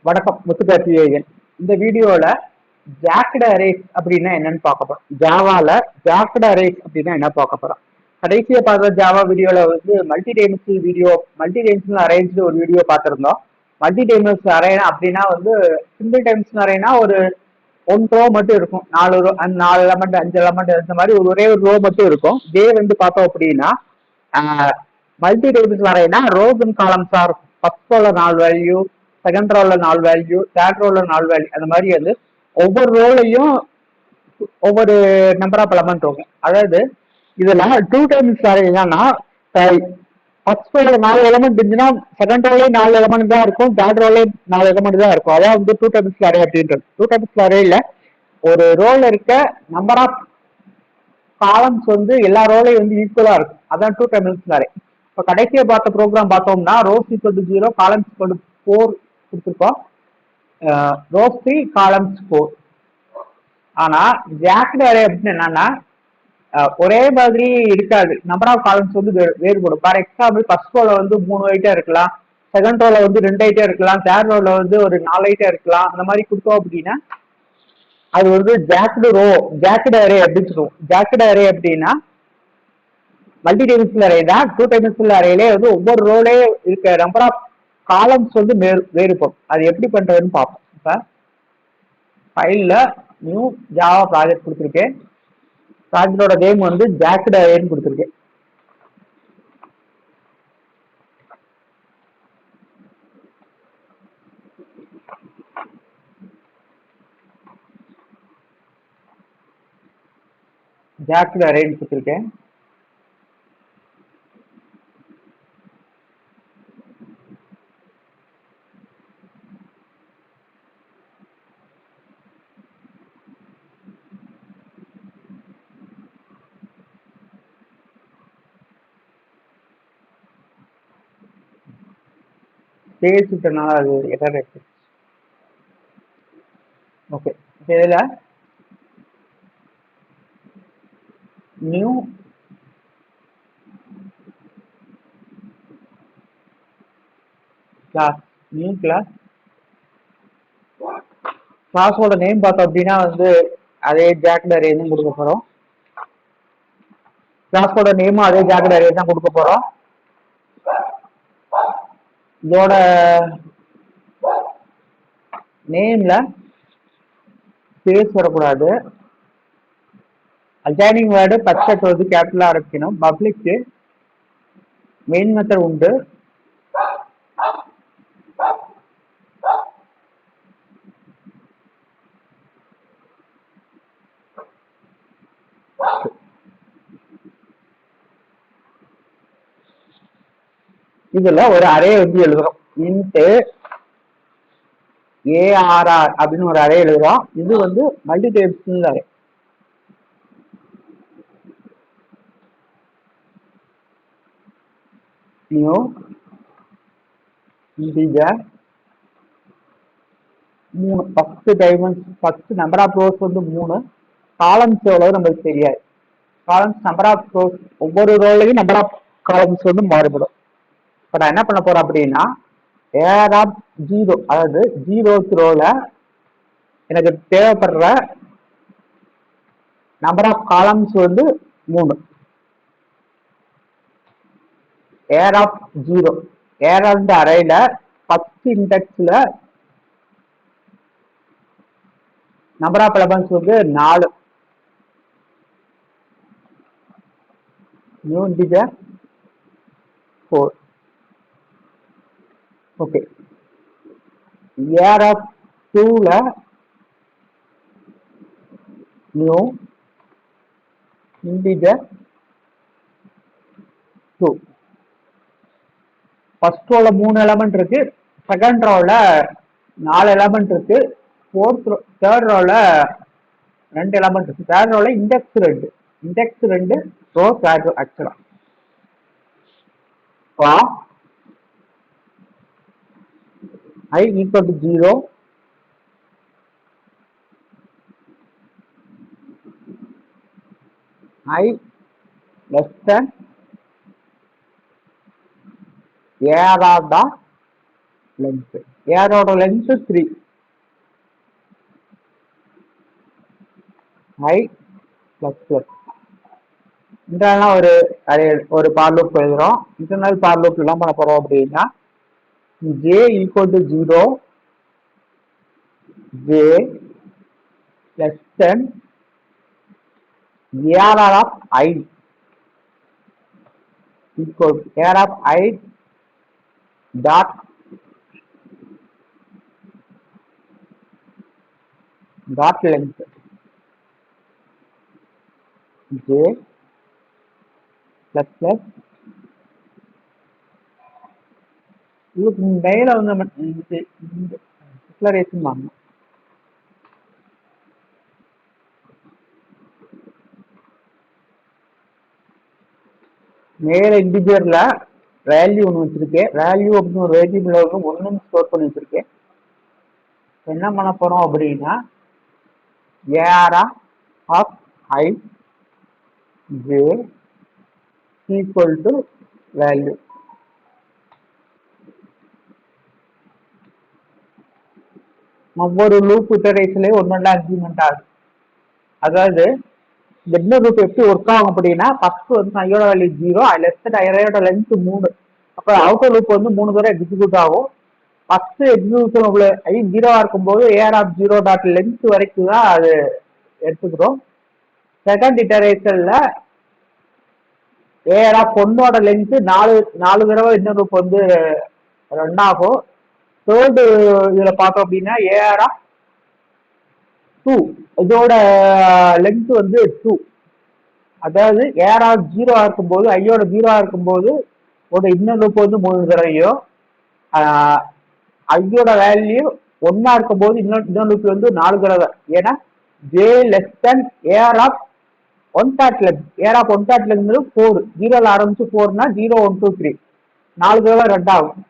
வணக்கம் முத்துக்கார்த்திகேயன். இந்த வீடியோல ஜாக்டு அரேஸ் அப்படின்னா என்னன்னு பார்க்க போறோம். ஜாவால ஜாக்டு அரேஸ் அப்படின்னா என்ன பார்க்க போறோம். கடைசியா பார்த்த ஜாவா வீடியோல வந்து மல்டி டைமென்ஷனல் அரேஞ்ச் ஒரு வீடியோ பார்த்திருந்தோம். மல்டி டைமென்ஷனல் அரே அப்படின்னா வந்து சிங்கிள் டைமென்ஷனல் அரேனா ஒரு ஒன் ரோ மட்டும் இருக்கும். 4 எலமெண்ட் 5 எலமெண்ட் இந்த மாதிரி ஒரே ஒரு ரோ மட்டும் இருக்கும். இதே வந்து பார்த்தோம் அப்படின்னா multi dimensional array rows and காலம்ஸா இருக்கும். ஃபர்ஸ்ட் ரோல 4 வேல்யூ, செகண்ட் ரோல 4 வேல்யூ, தேர்ட் ரோல 4 வேல்யூ, அந்த மாதிரி வந்து ஒவ்வொரு ரோலையும் ஒவ்வொரு நம்பர் ஆஃப் எலமெண்ட் இருக்கும். அதாவது இதுல 2 டைம்ஸ் என்னன்னா ஃபர்ஸ்ட் ரோல 4 எலமெண்ட் இருந்துச்சுன்னா செகண்ட் ரோலயும் 4 எலமெண்ட் தான் இருக்கும், தேர்ட் ரோலயும் 4 எலமெண்ட் தான் இருக்கும். அதான் வந்து 2 டைம்ஸ் அரே அப்படின்றது. 2 டைம்ஸ் அரேல ஒரு ரோல இருக்க நம்பர் ஆஃப் காலம்ஸ் வந்து எல்லா ரோலையும் வந்து ஈக்குவலா இருக்கும். அதான் 2 டைமென்ஷனல் அரே. இப்போ கடைசியா பார்த்த ப்ரோக்ராம் பார்த்தோம்னா rose equal to 0, columns equal to 4 கொடுத்துருக்கோம். Rose 3, columns 4. ஆனா ஜாக்டு அரே அப்படின்னு என்னன்னா ஒரே மாதிரி இருக்காது. நம்பர் ஆஃப் காலம்ஸ் வந்து வேறுபடும். ஃபார் எக்ஸாம்பிள் ஃபர்ஸ்ட் ரோல வந்து 3 ஐட்டம் இருக்கலாம், செகண்ட் ரோல வந்து 2 ஐட்டம் இருக்கலாம், தேர்ட் ரோல வந்து ஒரு 4 ஐட்டம் இருக்கலாம். அந்த மாதிரி கொடுத்தோம் அப்படின்னா அது வந்து ஜாக்டு அரே அப்படின்னு சொல்லுவோம். ஜாக்டு அரே அப்படின்னா மல்டி டைமென்ஷனல் அரே தான். 2 டைமென்ஷனல் அரேலே வந்து ஒவ்வொரு ரோலே இருக்க நம்பர் ஆஃப் காலம்ஸ் வந்து வேறுபடும். அது எப்படி பண்றதுன்னு பார்ப்போம். இப்போ ஃபைல்ல நியூ ஜாவா ப்ராஜெக்ட் கொடுத்துருக்கேன். ப்ராஜெக்டோட நேம் வந்து ஜாக்டு அரேன்னு கொடுத்துருக்கேன். ஜாக்டு அரேன்னு கொடுத்துருக்கேன். ஸ்பேஸ் விட்டனால அது எரர் இருக்கு. ஓகே, இதுல நியூ கிளாஸ் கிளாஸோட நேம் பார்த்தோம் அப்படின்னா வந்து அதே ஜாக்டு அரே தான் கொடுக்க போறோம். கிளாஸோட நேமும் அதே ஜாக்டு அரே தான் கொடுக்க போறோம். இதோட நேம்ல ஸ்பேஸ் வரக்கூடாது. அட்ஜாயினிங் வேர்டு பச்சை வந்து கேபிட்டலா இருக்கணும். பப்ளிக் மெயின் மெத்தட் உண்டு. இதுல ஒரு அரே வந்து எழுதுறோம். இன்ட் ARR அப்படின்னு ஒரு அரே எழுதுறோம். இது வந்து multi dimensional array. New integer 3. First number of rows வந்து 3. காலம்ஸ் எவ்வளவு நமக்கு தெரியாது. காலம்ஸ் நம்பர் ஆஃப் ரோஸ் ஒவ்வொரு ரோலையும் நம்பர் ஆஃப் காலம்ஸ் வந்து மாறுபடும். இப்போ நான் என்ன பண்ண போறேன் அப்படின்னா ஏர் ஆஃப் 0, அதாவது 0th ரோல எனக்கு தேவைப்படுற நம்பர் ஆஃப் காலம்ஸ் வந்து 3. ஏர் ஆஃப் 0 ஏர் ஆஃப் அரேல ஃபர்ஸ்ட் இண்டெக்ஸ்ல நம்பர் ஆஃப் எலமெண்ட்ஸ் வந்து 4. New integer 4. Okay, array of 2ல நியூ இன்டிஜர் 2. ஃபர்ஸ்ட் ரோல 3 எலமெண்ட் இருக்கு, செகண்ட் ரோல 4 எலமெண்ட் இருக்கு, தேர்ட் ரோல 2 எலமெண்ட் இருக்கு. தேர்ட் ரோல இண்டெக்ஸ் 2 ரோஸ் ஆக்சுவலா. I equal to 0, I less than ARR dot 2. 2 + 1 = 3. 3 + 1 = 4. 4 + 1 = 6. 6 + 1 = 8. 8 + 1 = 12. 12 + 1 = 16. 16 + 1 = 24. 24 + 1 = 26. Length ஏரோட length 3 I plus plus internal ஒரு பார் லூப் எழுதுறோம். இன்டர்னல் பார் லூப் என்ன பண்ண போறோம் அப்படின்னா j equal to 0 j less than arr of I equal arr of I dot length j plus plus இதுக்கு மேல வந்து டிக்ளரேஷன் வாங்கணும். மேல இன்டிஜர்ல வேல்யூ ஒன்று வச்சிருக்கேன். வேல்யூ அப்படின்னு ஒரு வேரியபிள் ஒன்னு ஸ்டோர் பண்ணி வச்சிருக்கேன். என்ன பண்ண போறோம் அப்படின்னா AR of I J equal to value. ஒவ்வொரு லூப் இட்டரேஷன்லயும் ஒன்னொன்னா இன்க்ரிமெண்ட் ஆகுது. அதாவது இந்த இன்னொரு லூப் எப்படி ஒர்க் ஆகும் அப்படின்னா ஃபர்ஸ்ட் வந்து ஐயோட வேல்யூ 0, லெஃப்ட் ஐயோட லென்த் 3. அப்ப அவுட்டர் லூப் வந்து 3 தடவை எக்ஸிக்யூட் ஆகும். ஃபர்ஸ்ட் எக்ஸிக்யூஷன் ஐ 0 இருக்கும்போது ஏஆர் ஆஃப் 0 டாட் லென்த் வரைக்கும் தான் அது எடுத்துக்கிறோம். செகண்ட் இட்டரேஷன்ல ஏஆர் ஆஃப் 1ஓட லென்த் 4 தடவை இன்னொரு லூப் வந்து ரன் ஆகும். தேர்டு இதுல பார்த்தோம் அப்படின்னா ஏஆர் ஆஃப் 2 இதோட லென்த் வந்து 2. அதாவது ஏஆர் ஆஃப் 0 இருக்கும்போது ஐயோட 0 இருக்கும்போது ஒரு இன்னொரு லூப் வந்து 3 தடவையும் ஐயோட வேல்யூ 1 இருக்கும்போது இன்னொரு லூப் வந்து 4 தடவை. ஏன்னா J less than AR of 1 dot length AR of 1 dot length 4 0ல ஆரம்பிச்சு 4னா 0 1 2 3 4 தடவை ரன் ஆகும்.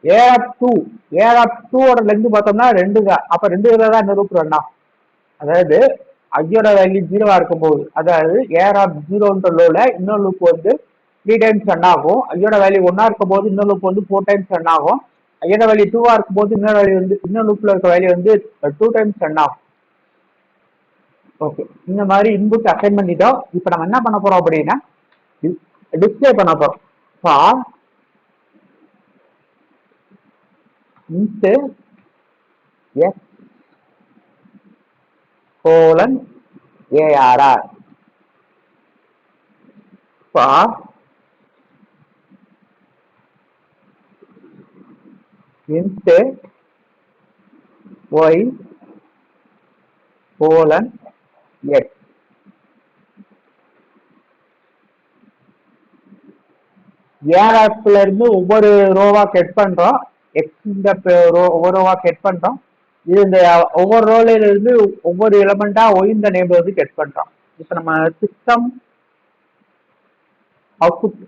ஏஆர் ஆஃப் 2ஓட லென்த் பார்த்தோம்னா 2 தான். அப்ப 2 தடவை தான் இந்த லூப் ரன் ஆகும். அதாவது ஐயோட வேல்யூ 0 இருக்கும்போது அதாவது ஏஆர் ஆஃப் 0ன்ற லோல இன்னொரு லூப் வந்து 3 டைம்ஸ் ரன் ஆகும். ஐயோட வேல்யூ 1 இருக்கும்போது இன்னொரு லூப் வந்து 4 டைம்ஸ் ரன் ஆகும். ஐயோட வேல்யூ 2 இருக்கும்போது இன்னொரு லூப்ல இருக்க வேல்யூ வந்து 2 டைம்ஸ் ரன் ஆகும். ஓகே, இந்த மாதிரி இன்புட் அசைன் பண்ணிட்டோம். இப்போ நம்ம என்ன பண்ண போறோம் அப்படின்னா டிஸ்பிளே பண்ண போறோம். For int s colon arr for int y colon x. ஏஆர்எஃப்ல இருந்து ஒவ்வொரு ரோவா கெட் பண்றோம். எக்ஸ் இந்த ஒவ்வொரு ரோவா கெட் பண்றோம். இது இந்த ஒவ்வொரு ரோல இருந்து ஒவ்வொரு எலமெண்டா ஒய் இந்த நேம் வந்து கெட் பண்றோம். இப்ப நம்ம system output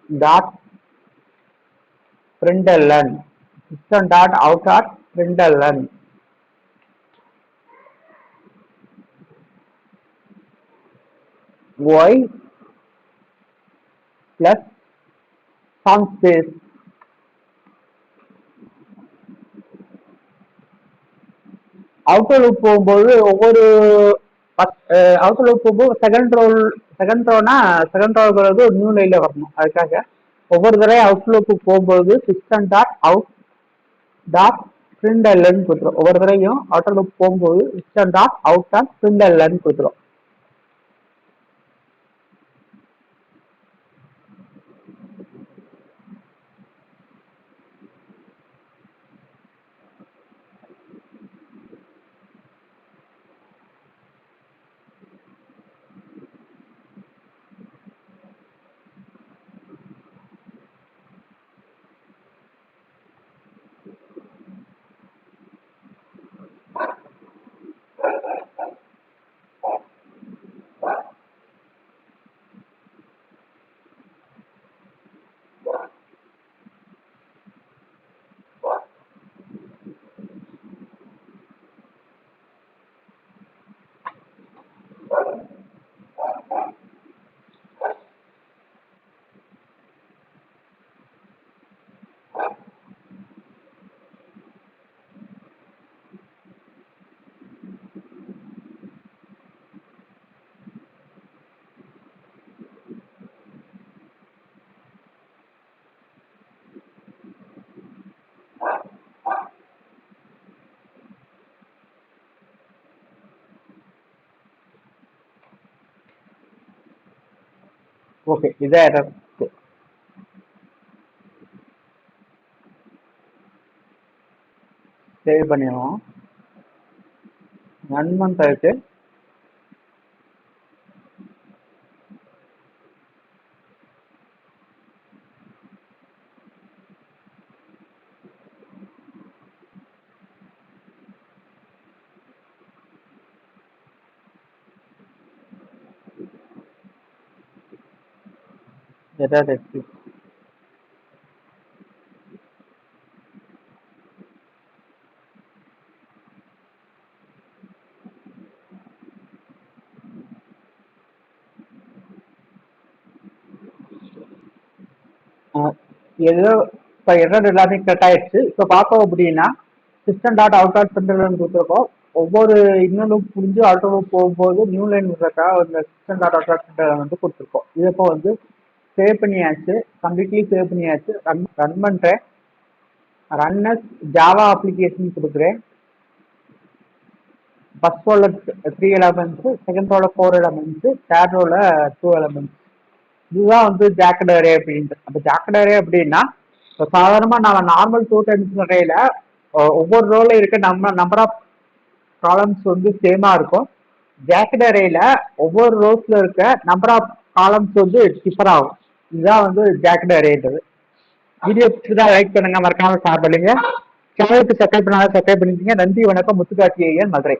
dot println system dot out dot println y plus some space outer loop போகும்போது ஒவ்வொரு அவுட்டர் லூப் போகும்போது செகண்ட் ரோங்கிறது ஒரு நியூ லைன்ல வரணும். அதுக்காக ஒவ்வொரு தடவை அவுட்டர் லூப் போகும்போது system dot out dot println கொடுத்துரும். ஒவ்வொரு தடவையும் அவுட்டர் லூப் போகும்போது system dot out dot println கொடுத்துரும். ஓகே, இதை சேவ் பண்ணிடுவோம். 1 month ஆயிடுச்சு. எதாவது ஏதோ இப்போ எரர் எல்லாமே கட் ஆயிடுச்சு. இப்போ பார்த்தோம் அப்படின்னா சிஸ்டம் டாட் அவுட் ஆட் சென்டர்னு கொடுத்துருக்கோம். ஒவ்வொரு இன்னும் லூப் புரிஞ்சு அவுட்டர் லூப் போகும்போது நியூ லைன் விடுறதுக்காக அந்த சிஸ்டம் டாட் அவுட் ஆட் சென்டர் வந்து கொடுத்துருக்கோம். இது இப்போ வந்து சேவ் பண்ணியாச்சு, கம்ப்ளீட்லி சேவ் பண்ணியாச்சு. ரன் பண்ணுறேன். ரன் அஸ் ஜாவா அப்ளிகேஷன் கொடுக்குறேன். ஃபர்ஸ்ட் ரோல 3 எலமெண்ட்ஸ், செகண்ட் ரோல 4 எலமெண்ட்ஸ், தேர்ட் ரோல 2 எலமெண்ட்ஸ். இதுதான் வந்து ஜாக்கட் அரே அப்படின்ட்டு. அந்த ஜாக்கட் அரே அப்படின்னா இப்போ சாதாரணமா நம்ம நார்மல் 2 டைம்ஸ் அரேல ஒவ்வொரு ரோல இருக்க நம்பர் ஆஃப் காலம்ஸ் வந்து சேமா இருக்கும். ஜாக்கட் அரேல ஒவ்வொரு ரோஸ்ல இருக்க நம்பர் ஆஃப் காலம்ஸ் வந்து டிஃபர் ஆகும். இதுதான் வந்து ஜாக்கட் அரேன்றது. வீடியோ பிடிச்சதா லைக் பண்ணுங்க, மறக்காம ஷேர் பண்ணுங்க. சேனலுக்கு சப்ஸ்கிரைப் பண்ணாத சப்ஸ்கிரைப் பண்ணிக்கங்க. நன்றி, வணக்கம். முத்துக்காட்சி ஐயன், மதுரை.